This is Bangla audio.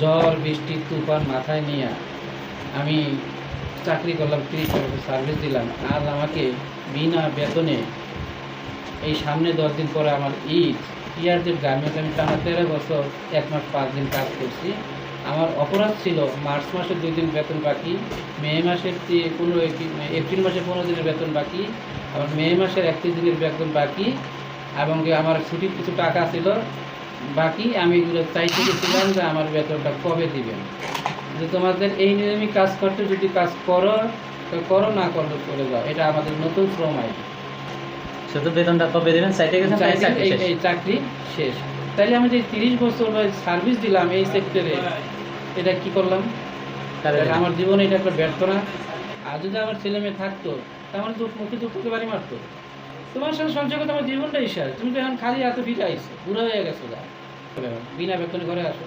ঝড় বৃষ্টি তুফান মাথায় নিয়ে আমি চাকরি করলাম, 30 বছর সার্ভিস দিলাম। আজ আমাকে বিনা বেতনে এই সামনে 10 দিন পরে আমার ইয়ারদের গার্মেন্টস আমি টানা 13 বছর 1 মাস 5 দিন কাজ করছি। আমার অপরাধ ছিল মার্চ মাসে 2 দিন বেতন বাকি, মে মাসের 15 এপ্রিল মাসে 15 দিনের বেতন বাকি, আবার মে মাসের 31 দিনের বেতন বাকি, এবং আমার ছুটির কিছু টাকা ছিল বাকি। আমি এগুলো চাইতে গেছিলাম যে আমার বেতনটা কবে দিবেন, যে তোমাদের এই নিয়মে কাজ করতে, যদি কাজ করো তো করো, না করলে চলে যাও। এটা আমাদের নতুন শ্রম আইন। শুধু বেতনটা কবে দেবেন চাইতে গেছেন, এই চাকরি শেষ। তাইলে আমি যে 30 বছর সার্ভিস দিলাম এই সেক্টরে, এটা কি করলাম? আমার জীবনে এটা একটা ব্যর্থ না? আর যদি আমার ছেলে মেয়ে থাকতো, আমার মুখে দুঃখকে বাড়ি মারতো। তোমার সাথে সঞ্চয় করতে আমার জীবনটাই শেষ। তুমি তো এখন খালি এত ফিরে আইসো, বুড়ো হয়ে গেছো, যা বিনা বেতনে ঘরে আসো।